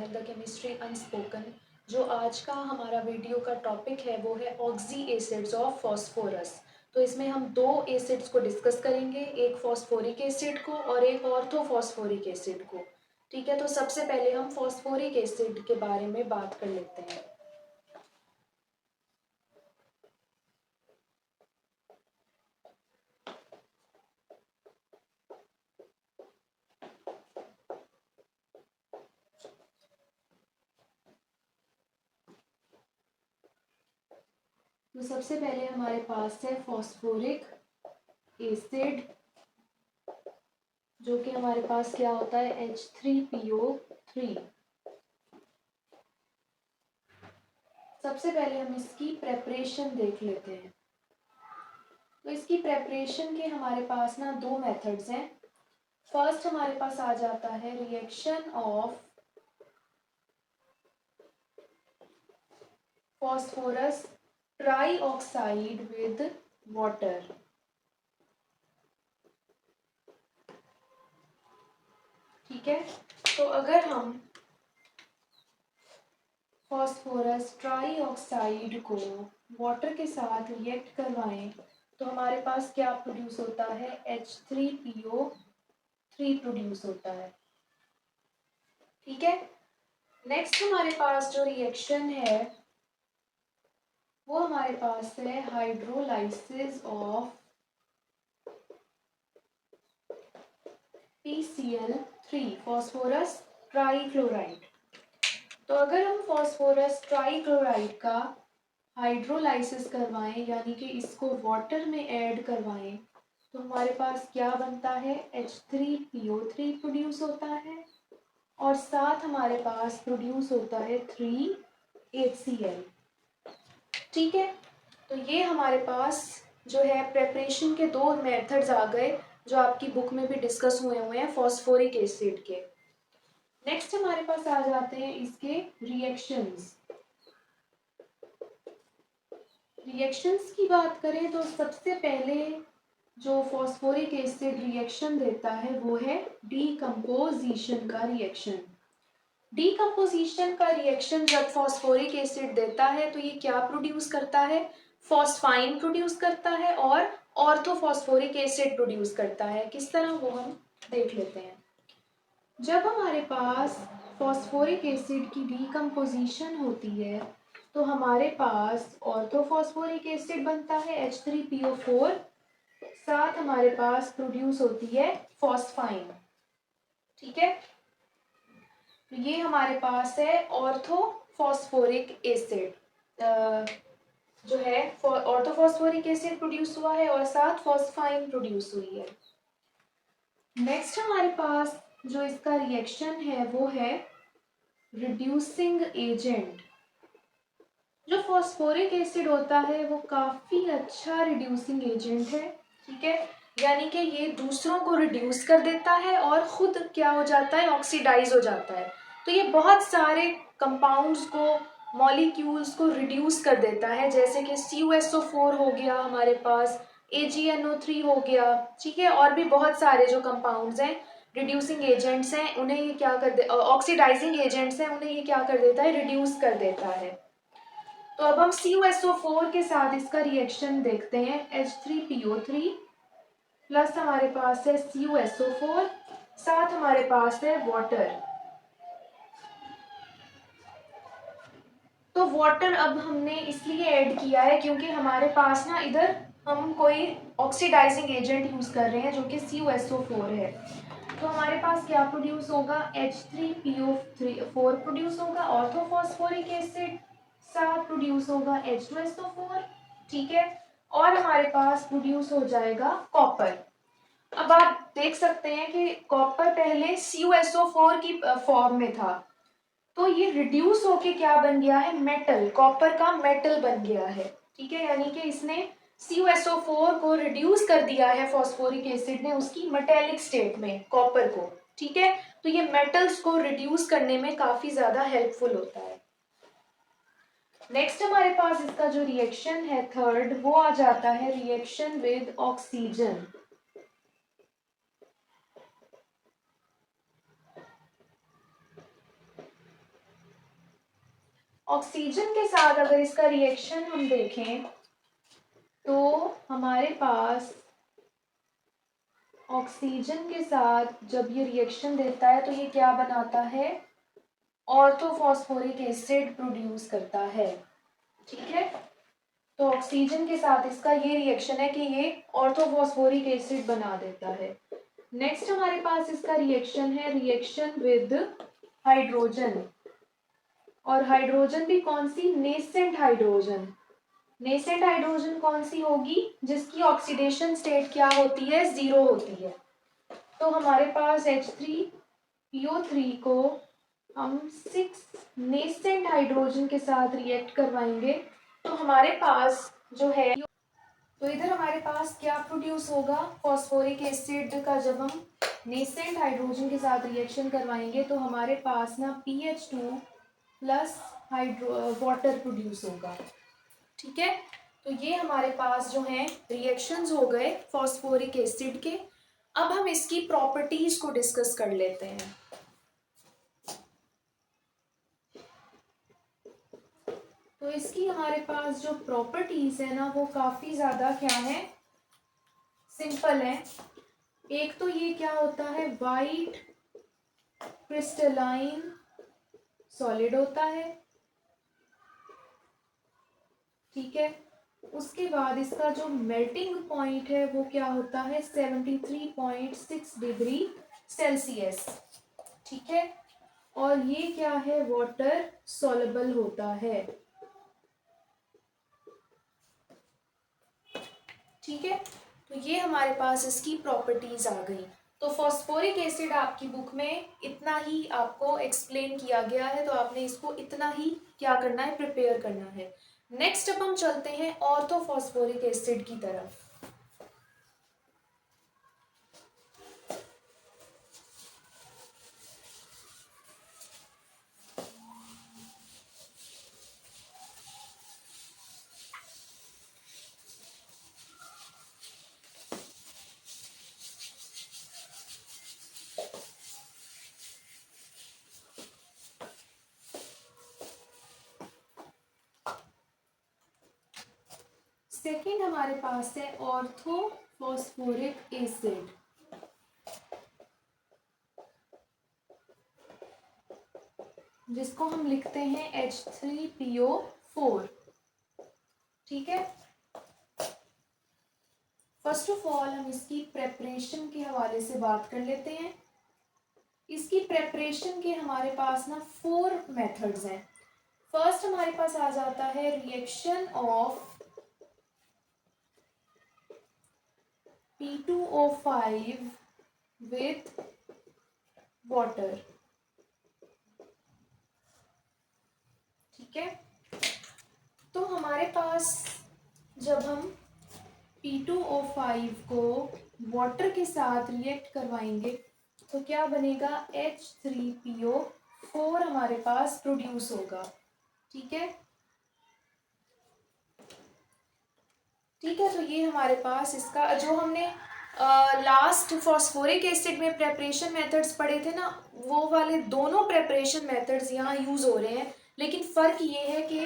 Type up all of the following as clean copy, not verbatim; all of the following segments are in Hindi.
Channel the chemistry unspoken. जो आज का हमारा वीडियो का टॉपिक है वो है ऑक्सी एसिड्स ऑफ फॉस्फोरस। तो इसमें हम दो एसिड्स को डिस्कस करेंगे, एक फॉस्फोरिक एसिड को और एक ऑर्थोफॉस्फोरिक एसिड को। ठीक है, तो सबसे पहले हम फॉस्फोरिक एसिड के बारे में बात कर लेते हैं। तो सबसे पहले हमारे पास है फॉस्फोरिक एसिड, जो कि हमारे पास क्या होता है H3PO3। सबसे पहले हम इसकी प्रेपरेशन देख लेते हैं। तो इसकी प्रेपरेशन के हमारे पास ना दो मेथड्स हैं। फर्स्ट हमारे पास आ जाता है reaction of phosphorus trioxide with water. ठीक है, तो अगर हम फॉस्फोरस ट्राईऑक्साइड को वाटर के साथ रिएक्ट करवाएं तो हमारे पास क्या प्रोड्यूस होता है H3PO3 प्रोड्यूस होता है। ठीक है, नेक्स्ट हमारे पास जो रिएक्शन है वो हमारे पास है hydrolysis of PCl3 phosphorus trichloride. तो अगर हम फॉस्फोरस ट्राईक्लोराइड का हाइड्रोलाइसिस करवाएं यानी कि इसको वाटर में ऐड करवाएं तो हमारे पास क्या बनता है H3PO3 प्रोड्यूस होता है और साथ हमारे पास प्रोड्यूस होता है 3HCl। ठीक है, तो ये हमारे पास जो है प्रेपरेशन के दो मेथड्स आ गए जो आपकी बुक में भी डिस्कस हुए हैं फॉस्फोरिक एसिड के। नेक्स्ट हमारे पास आ जाते हैं इसके रिएक्शंस। रिएक्शंस की बात करें तो सबसे पहले जो फॉस्फोरिक एसिड रिएक्शन देता है वो है डीकम्पोजिशन का रिएक्शन। डीकम्पोजिशन का रिएक्शन जब फॉस्फोरिक एसिड देता है तो ये क्या प्रोड्यूस करता है, फॉस्फाइन प्रोड्यूस करता है और ऑर्थोफॉस्फोरिक एसिड प्रोड्यूस करता है। किस तरह वो हम देख लेते हैं। जब हमारे पास फॉस्फोरिक एसिड की डीकम्पोजिशन होती है तो हमारे पास ऑर्थोफॉस्फोरिक एसिड बनता है H3PO4, साथ हमारे पास प्रोड्यूस होती है फॉस्फाइन। ठीक है, तो ये हमारे पास है ऑर्थोफॉस्फोरिक एसिड जो है ऑर्थोफॉस्फोरिक एसिड प्रोड्यूस हुआ है और साथ फॉस्फाइन प्रोड्यूस हुई है। नेक्स्ट हमारे पास जो इसका रिएक्शन है वो है रिड्यूसिंग एजेंट। जो फॉस्फोरिक एसिड होता है वो काफी अच्छा रिड्यूसिंग एजेंट है। ठीक है, यानी कि ये दूसरों को रिड्यूस कर देता है और खुद क्या हो जाता है, ऑक्सीडाइज हो जाता है। तो ये बहुत सारे कंपाउंड्स को, मॉलिक्यूल्स को रिड्यूस कर देता है, जैसे कि CuSO4 हो गया हमारे पास, AgNO3 हो गया। ठीक है, और भी बहुत सारे जो कंपाउंड्स हैं, रिड्यूसिंग एजेंट्स हैं, उन्हें ये क्या कर दे, ऑक्सीडाइजिंग एजेंट्स हैं, उन्हें ये क्या कर देता है, रिड्यूस कर देता है। तो अब हम CuSO4 के साथ इसका रिएक्शन देखते हैं। H3PO3 प्लस हमारे पास है CuSO4, साथ हमारे पास है वाटर। तो वाटर अब हमने इसलिए ऐड किया है क्योंकि हमारे पास ना इधर हम कोई ऑक्सीडाइजिंग एजेंट यूज कर रहे हैं जो कि CuSO4 है। तो हमारे पास क्या प्रोड्यूस होगा, H3PO4 प्रोड्यूस होगा ऑर्थोफॉस्फोरिक एसिड, साथ प्रोड्यूस होगा H2SO4। ठीक है, और हमारे पास प्रोड्यूस हो जाएगा कॉपर। अब आप देख सकते हैं कि कॉपर पहले CuSO4 की फॉर्म में था, तो ये रिड्यूस होके क्या बन गया है, मेटल, कॉपर का मेटल बन गया है। ठीक है, यानी कि इसने CuSO4 को रिड्यूस कर दिया है फॉस्फोरिक एसिड ने उसकी मेटेलिक स्टेट में, कॉपर को। ठीक है, तो ये मेटल्स को रिड्यूस करने में काफी ज्यादा हेल्पफुल होता है। नेक्स्ट हमारे पास इसका जो रिएक्शन है थर्ड, वो आ जाता है रिएक्शन विद ऑक्सीजन। ऑक्सीजन के साथ अगर इसका रिएक्शन हम देखें तो हमारे पास ऑक्सीजन के साथ जब ये रिएक्शन देता है तो ये क्या बनाता है, ऑर्थोफॉस्फोरिक एसिड प्रोड्यूस करता है। ठीक है, तो ऑक्सीजन के साथ इसका ये रिएक्शन है कि ये ऑर्थोफॉस्फोरिक एसिड बना देता है। नेक्स्ट हमारे पास इसका रिएक्शन है रिएक्शन विद हाइड्रोजन, और हाइड्रोजन भी कौन सी, नेसेंट हाइड्रोजन। नेसेंट हाइड्रोजन कौन सी होगी, जिसकी ऑक्सीडेशन स्टेट क्या होती है, 0 होती है। तो हमारे पास H3PO3 को हम 6 नेसेंट हाइड्रोजन के साथ रिएक्ट करवाएंगे तो हमारे पास जो है, तो इधर हमारे पास क्या प्रोड्यूस होगा, फॉस्फोरिक एसिड का जब हम नेसेंट हाइड्रोजन के साथ रिएक्शन करवाएंगे तो हमारे पास ना PH2 प्लस वाटर प्रोड्यूस होगा। ठीक है, तो ये हमारे पास जो है रिएक्शंस हो गए फॉस्फोरिक एसिड के। अब हम इसकी प्रॉपर्टीज को डिस्कस कर लेते हैं। तो इसकी हमारे पास जो प्रॉपर्टीज है ना वो काफी ज्यादा क्या है, सिंपल है। एक तो ये क्या होता है, वाइट क्रिस्टलाइन सॉलिड होता है। ठीक है, उसके बाद इसका जो मेल्टिंग पॉइंट है वो क्या होता है, 73.6 डिग्री सेल्सियस। ठीक है, और ये क्या है, वाटर सॉल्युबल होता है। ठीक है, तो ये हमारे पास इसकी प्रॉपर्टीज आ गई। तो फॉस्फोरिक एसिड आपकी बुक में इतना ही आपको एक्सप्लेन किया गया है, तो आपने इसको इतना ही क्या करना है, प्रिपेयर करना है। नेक्स्ट अब हम चलते हैं ऑर्थोफॉस्फोरिक एसिड की तरफ। सेकेंड हमारे पास है ऑर्थोफॉस्फोरिक एसिड। जिसको हम लिखते हैं H3PO4। ठीक है, फर्स्ट ऑफ ऑल हम इसकी प्रेपरेशन के हवाले से बात कर लेते हैं। इसकी प्रेपरेशन के हमारे पास ना 4 मेथड्स हैं। फर्स्ट हमारे पास आ जाता है reaction of P2O5 with water. ठीक है, तो हमारे पास जब हम P2O5 को वाटर के साथ रिएक्ट करवाएंगे तो क्या बनेगा, H3PO4 हमारे पास प्रोड्यूस होगा। ठीक है, ठीक है, तो ये हमारे पास इसका जो हमने लास्ट फॉस्फोरिक एसिड में प्रेपरेशन मेथड्स पढ़े थे ना, वो वाले दोनों प्रेपरेशन मेथड्स यहाँ यूज हो रहे हैं। लेकिन फ़र्क ये है कि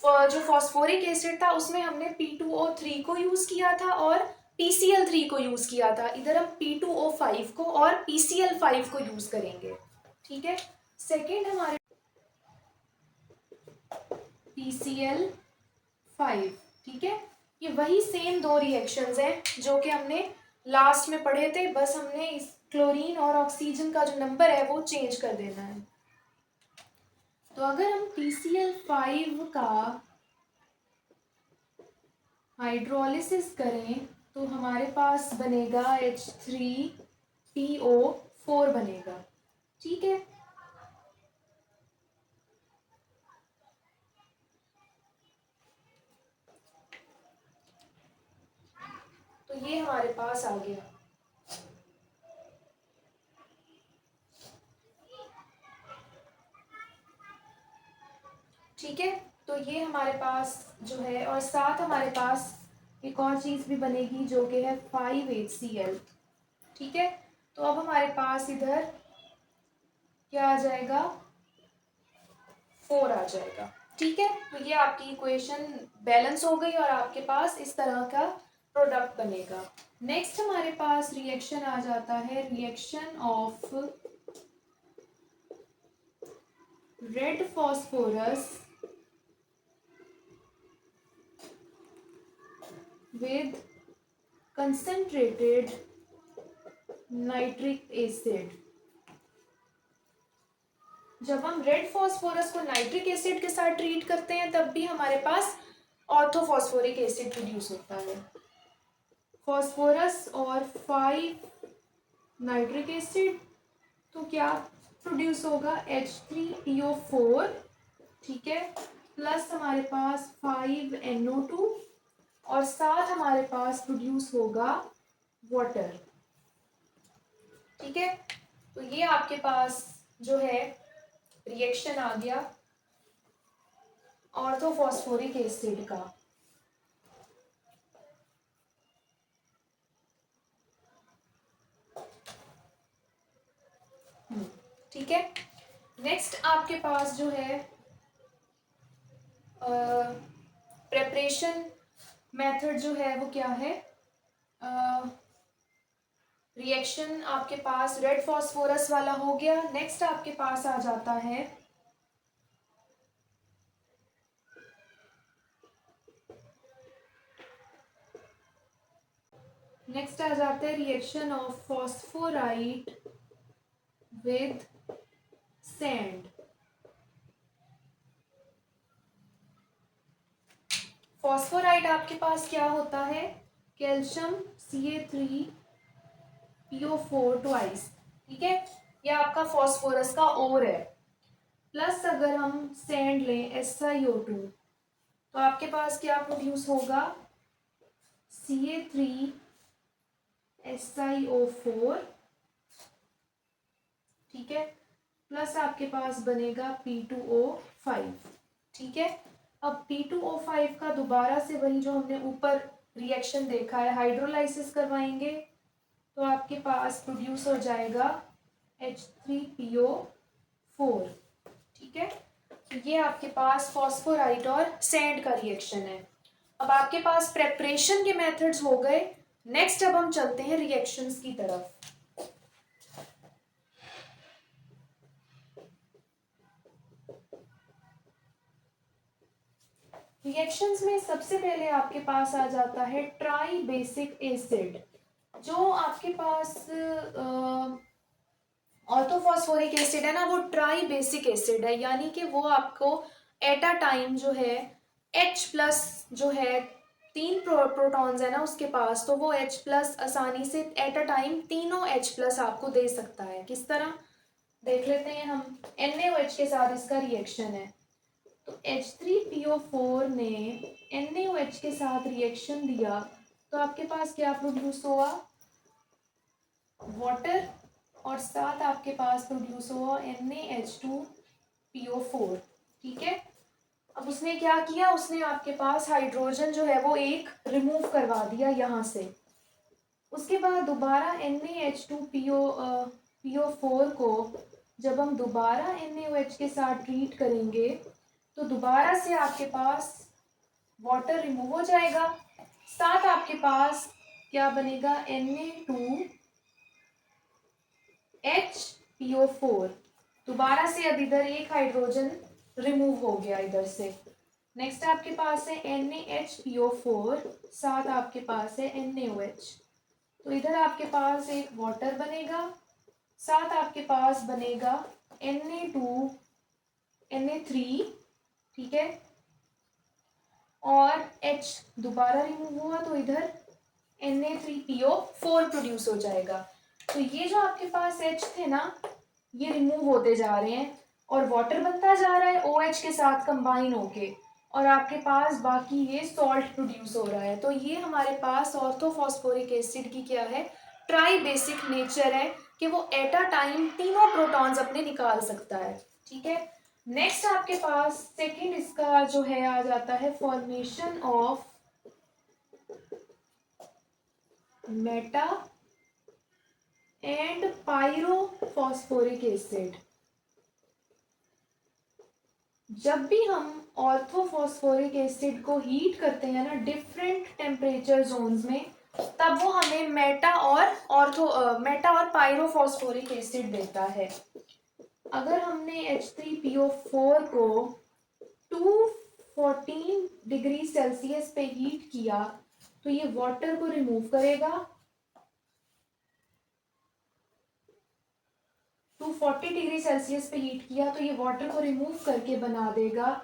जो फॉस्फोरिक एसिड था उसमें हमने P2O3 को यूज़ किया था और PCl3 को यूज़ किया था। इधर हम P2O5 को और PCl5 को यूज़ करेंगे। ठीक है, सेकेंड हमारे PCl5। ठीक है, ये वही सेम 2 रिएक्शंस हैं जो कि हमने लास्ट में पढ़े थे, बस हमने इस क्लोरीन और ऑक्सीजन का जो नंबर है वो चेंज कर देना है। तो अगर हम PCl5 का हाइड्रोलिसिस करें तो हमारे पास बनेगा H3PO4 बनेगा। ठीक है, तो ये हमारे पास आ गया। ठीक है, तो ये हमारे पास जो है, और साथ हमारे पास एक और चीज़ भी बनेगी जो कि है 5HCl। ठीक है, तो अब हमारे पास इधर क्या आ जाएगा, 4 आ जाएगा। ठीक है, तो ये आपकी इक्वेशन बैलेंस हो गई और आपके पास इस तरह का प्रोडक्ट बनेगा। नेक्स्ट हमारे पास रिएक्शन आ जाता है, reaction of red phosphorus with concentrated nitric acid. जब हम रेड फॉस्फोरस को नाइट्रिक एसिड के साथ ट्रीट करते हैं तब भी हमारे पास ऑर्थोफॉस्फोरिक एसिड प्रोड्यूस होता है। फॉस्फोरस और 5 नाइट्रिक एसिड, तो क्या प्रोड्यूस होगा, H3PO4, ठीक है, प्लस हमारे पास 5NO2 और साथ हमारे पास प्रोड्यूस होगा वाटर। ठीक है, तो ये आपके पास जो है रिएक्शन आ गया ऑर्थोफॉस्फोरिक एसिड का। ठीक है, नेक्स्ट आपके पास जो है प्रेपरेशन मेथड जो है वो क्या है, रिएक्शन आपके पास रेड फॉस्फोरस वाला हो गया। नेक्स्ट आपके पास आ जाता है reaction of phosphorite with sand. Phosphorite आपके पास क्या होता है, कैल्शियम Ca3PO4 ट्वाइस, ठीक है, ये आपका फॉस्फोरस का ओर है। प्लस अगर हम सैंड लें SiO2 तो आपके पास क्या प्रोड्यूस होगा, Ca3SiO4, ठीक है, प्लस आपके पास बनेगा P2O5, ठीक है। अब P2O5 का दोबारा से वही जो हमने ऊपर रिएक्शन देखा है, हाइड्रोलाइसिस करवाएंगे तो आपके पास प्रोड्यूस हो जाएगा H3PO4, ठीक है। तो ये आपके पास फॉस्फोराइट और सैंड का रिएक्शन है। अब आपके पास प्रेपरेशन के मेथड्स हो गए। नेक्स्ट अब हम चलते हैं रिएक्शंस की तरफ। रिएक्शंस में सबसे पहले आपके पास आ जाता है ट्राई बेसिक एसिड। जो आपके पास ऑर्थोफॉस्फोरिक एसिड है ना, वो ट्राई बेसिक एसिड है, यानी कि वो आपको एट अ टाइम जो है H+ जो है 3 प्रोटॉन्स है ना उसके पास, तो वो H+ आसानी से एट अ टाइम तीनों H+ आपको दे सकता है। किस तरह देख लेते हैं हम, NaOH के साथ इसका रिएक्शन है, तो H3PO4 ने NaOH के साथ रिएक्शन दिया तो आपके पास क्या प्रोड्यूस हुआ, वाटर, और साथ आपके पास प्रोड्यूस हुआ NaH2PO4, ठीक है। अब उसने क्या किया, उसने आपके पास हाइड्रोजन जो है वो एक रिमूव करवा दिया यहाँ से। उसके बाद दोबारा NaH2PO4 को जब हम दोबारा NaOH के साथ ट्रीट करेंगे तो दोबारा से आपके पास वाटर रिमूव हो जाएगा, साथ आपके पास क्या बनेगा, Na2HPO4, दोबारा से अब इधर एक हाइड्रोजन रिमूव हो गया इधर से। नेक्स्ट आपके पास है NaHPO4, साथ आपके पास है NaOH, तो इधर आपके पास एक वाटर बनेगा, साथ आपके पास बनेगा Na3, ठीक है, और H दोबारा रिमूव हुआ तो इधर Na3PO4 प्रोड्यूस हो जाएगा। तो ये जो आपके पास H थे ना, ये रिमूव होते जा रहे हैं और वाटर बनता जा रहा है OH के साथ कंबाइन होके, और आपके पास बाकी ये सॉल्ट प्रोड्यूस हो रहा है। तो ये हमारे पास ऑर्थोफॉस्फोरिक एसिड की क्या है, ट्राई बेसिक नेचर है कि वो एट अ टाइम तीनों प्रोटॉन्स अपने निकाल सकता है, ठीक है। नेक्स्ट आपके पास सेकंड इसका जो है आ जाता है formation of Meta and pyrophosphoric acid. जब भी हम ऑर्थोफॉस्फोरिक एसिड को हीट करते हैं ना डिफरेंट टेम्परेचर जोन्स में, तब वो हमें मेटा और पायरोफॉस्फोरिक एसिड देता है। अगर हमने H3PO4 को 214 डिग्री सेल्सियस पे हीट किया तो ये वाटर को रिमूव करेगा। 240 डिग्री सेल्सियस पे हीट किया तो ये वाटर को रिमूव करके बना देगा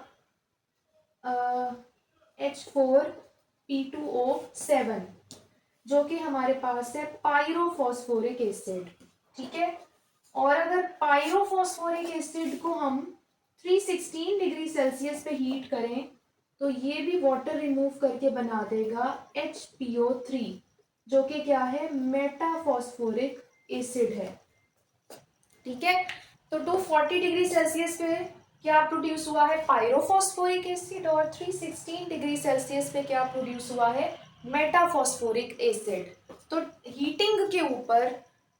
H4P2O7, जो कि हमारे पास है पायरोफॉस्फोरिक एसिड। ठीक है, और अगर पायरोफॉस्फोरिक एसिड को हम 316 डिग्री सेल्सियस पे हीट करें तो ये भी वाटर रिमूव करके बना देगा HPO3, जो कि क्या है, मेटाफॉस्फोरिक एसिड है। ठीक है, तो 240 डिग्री सेल्सियस पे क्या प्रोड्यूस हुआ है, पायरोफॉस्फोरिक एसिड, और 316 डिग्री सेल्सियस पे क्या प्रोड्यूस हुआ है, मेटाफॉस्फोरिक एसिड। तो हीटिंग के ऊपर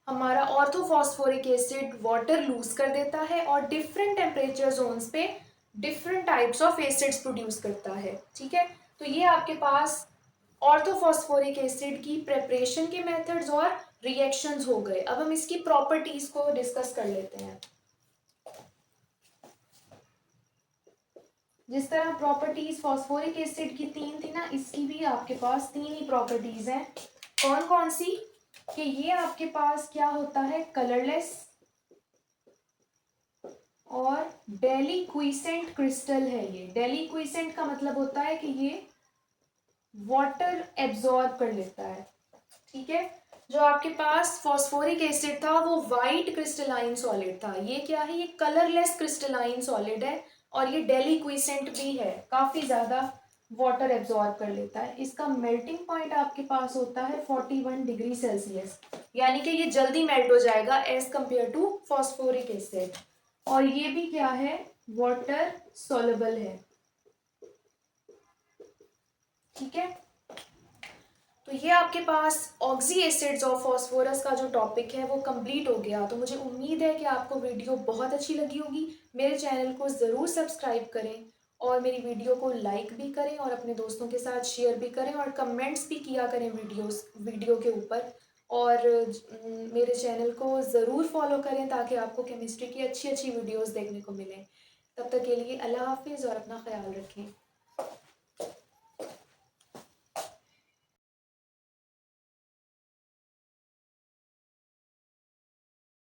हमारा ऑर्थोफॉस्फोरिक एसिड वाटर लूज कर देता है और डिफरेंट टेम्परेचर जोन्स पे different types of acids produce करता है। ठीक है, तो ये आपके पास ऑर्थोफॉस्फोरिक एसिड की प्रेपरेशन के मेथड्स और रिएक्शंस हो गए। अब हम इसकी प्रॉपर्टीज को डिस्कस कर लेते हैं। जिस तरह प्रॉपर्टीज फॉस्फोरिक एसिड की 3 थी ना, इसकी भी आपके पास 3 ही प्रॉपर्टीज हैं। कौन कौन सी, कि ये आपके पास क्या होता है, कलरलेस और डेलिक्विसेंट क्रिस्टल है। ये डेलिक्विसेंट का मतलब होता है कि ये वाटर एब्जॉर्ब कर लेता है। ठीक है, जो आपके पास फॉस्फोरिक एसिड था वो वाइट क्रिस्टलाइन सॉलिड था, ये क्या है, ये कलरलेस क्रिस्टलाइन सॉलिड है और ये डेलिक्विसेंट भी है, काफी ज्यादा वाटर एब्जॉर्ब कर लेता है। इसका मेल्टिंग पॉइंट आपके पास होता है 41 डिग्री सेल्सियस, यानी कि ये जल्दी मेल्ट हो जाएगा as compare to phosphoric acid. और ये भी क्या है, वाटर सोलेबल है। ठीक है, तो ये आपके पास ऑक्सी एसिड्स और फॉस्फोरस का जो टॉपिक है वो कंप्लीट हो गया। तो मुझे उम्मीद है कि आपको वीडियो बहुत अच्छी लगी होगी। मेरे चैनल को ज़रूर सब्सक्राइब करें और मेरी वीडियो को लाइक भी करें और अपने दोस्तों के साथ शेयर भी करें और कमेंट्स भी किया करें वीडियो के ऊपर। और मेरे चैनल को ज़रूर फॉलो करें ताकि आपको केमिस्ट्री की अच्छी अच्छी वीडियोज़ देखने को मिलें। तब तक के लिए अल्लाह हाफिज़ और अपना ख्याल रखें।